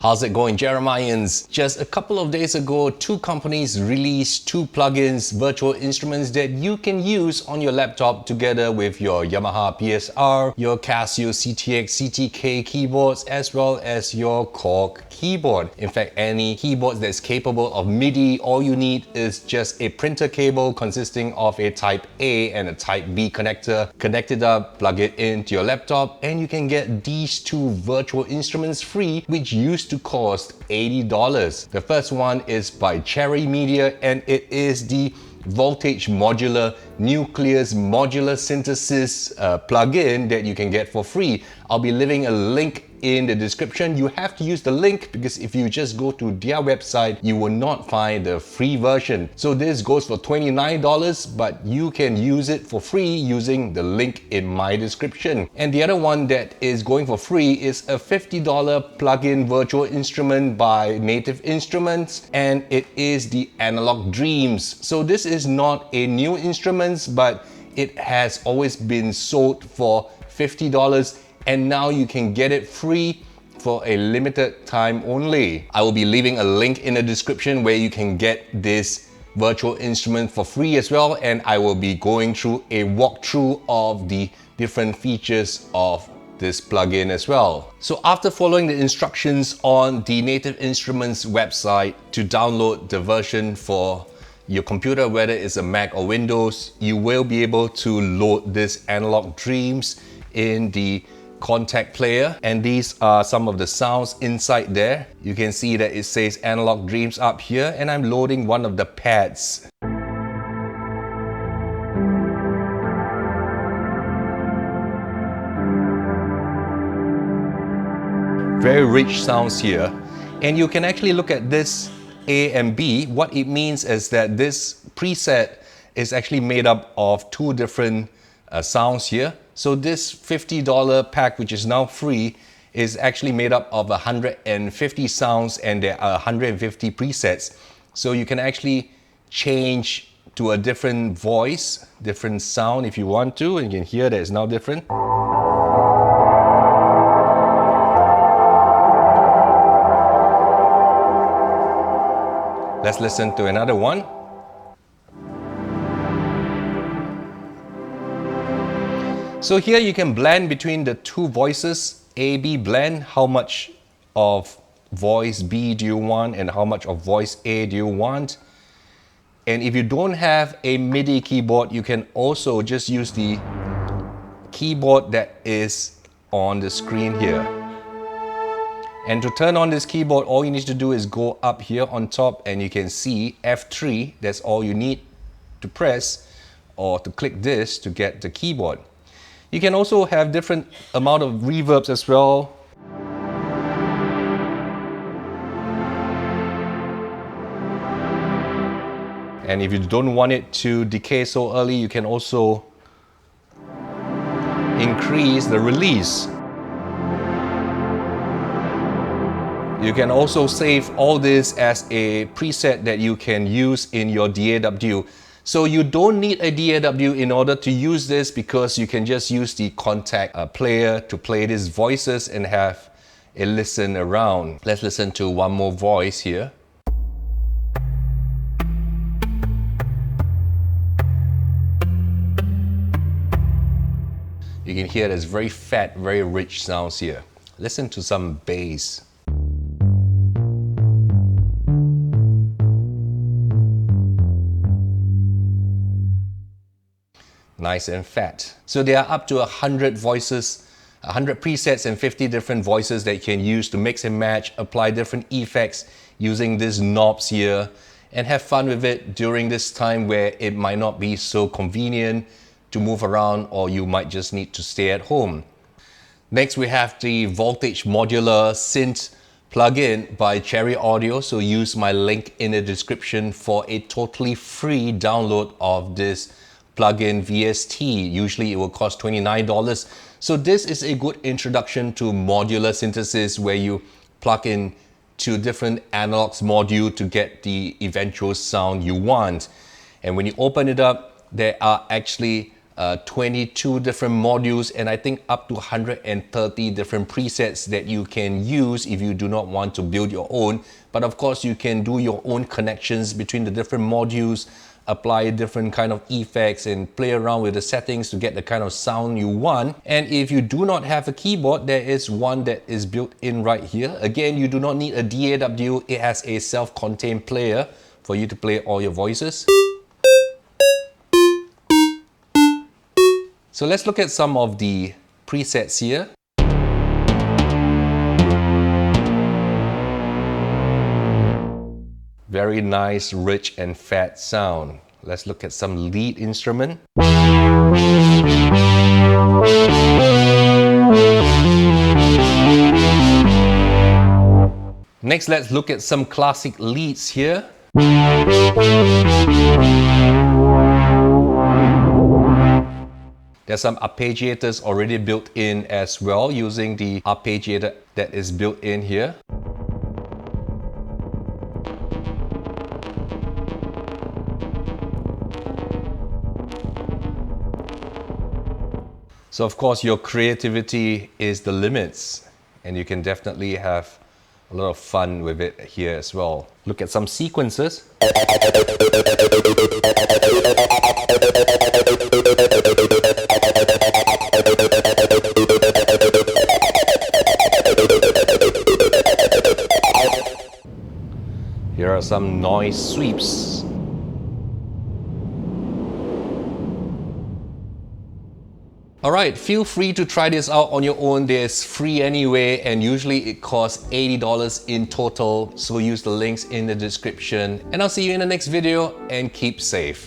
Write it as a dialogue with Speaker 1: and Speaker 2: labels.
Speaker 1: How's it going, Jeremians? Just a couple of days ago, two companies released two plugins, virtual instruments that you can use on your laptop together with your Yamaha PSR, your Casio CTK keyboards, as well as your Korg keyboard. In fact, any keyboard that's capable of MIDI, all you need is just a printer cable consisting of a Type A and a Type B connector. Connect it up, plug it into your laptop, and you can get these two virtual instruments free, which used to cost $80. The first one is by Cherry Media, and it is the Voltage Modular Nucleus modular synthesis plugin that you can get for free. I'll be leaving a link in the description. You have to use the link because if you just go to their website, you will not find the free version. So this goes for $29, but you can use it for free using the link in my description. And the other one that is going for free is a $50 plugin virtual instrument by Native Instruments, and it is the Analog Dreams. So this is not a new instrument, but it has always been sold for $50, and now you can get it free for a limited time only. I will be leaving a link in the description where you can get this virtual instrument for free as well, and I will be going through a walkthrough of the different features of this plugin as well. So after following the instructions on the Native Instruments website to download the version for your computer, whether it's a Mac or Windows, you will be able to load this Analog Dreams in the contact player, and these are some of the sounds inside there. You can see that it says Analog Dreams up here, and I'm loading one of the pads. Very rich sounds here, and you can actually look at this A and B. What it means is that this preset is actually made up of two different sounds here. So this $50 pack, which is now free, is actually made up of 150 sounds, and there are 150 presets. So you can actually change to a different voice, different sound if you want to, and you can hear that it's now different. Let's listen to another one. So here you can blend between the two voices, A-B blend. How much of voice B do you want and how much of voice A do you want? And if you don't have a MIDI keyboard, you can also just use the keyboard that is on the screen here. And to turn on this keyboard, all you need to do is go up here on top, and you can see F3. That's all you need to press or to click this to get the keyboard. You can also have different amount of reverbs as well. And if you don't want it to decay so early, you can also increase the release. You can also save all this as a preset that you can use in your DAW. So you don't need a DAW in order to use this, because you can just use the contact player to play these voices and have a listen around. Let's listen to one more voice here. You can hear there's very fat, very rich sounds here. Listen to some bass. Nice and fat. So there are up to 100 voices, 100 presets and 50 different voices that you can use to mix and match, apply different effects using these knobs here, and have fun with it during this time where it might not be so convenient to move around, or you might just need to stay at home. Next, we have the Voltage Modular Synth plugin by Cherry Audio. So use my link in the description for a totally free download of this plugin VST. Usually it will cost $29. So this is a good introduction to modular synthesis, where you plug in two different analogs module to get the eventual sound you want. And when you open it up, there are actually 22 different modules, and I think up to 130 different presets that you can use if you do not want to build your own. But of course, you can do your own connections between the different modules, apply different kind of effects and play around with the settings to get the kind of sound you want. And if you do not have a keyboard, there is one that is built in right here. Again, you do not need a DAW. It has a self-contained player for you to play all your voices. So let's look at some of the presets here. Very nice, rich and fat sound. Let's look at some lead instrument. Next, let's look at some classic leads here. There's some arpeggiators already built in as well, using the arpeggiator that is built in here. So of course, your creativity is the limits, and you can definitely have a lot of fun with it here as well. Look at some sequences. Here are some noise sweeps. Alright, feel free to try this out on your own. It's free anyway, and usually it costs $80 in total. So use the links in the description. And I'll see you in the next video, and keep safe.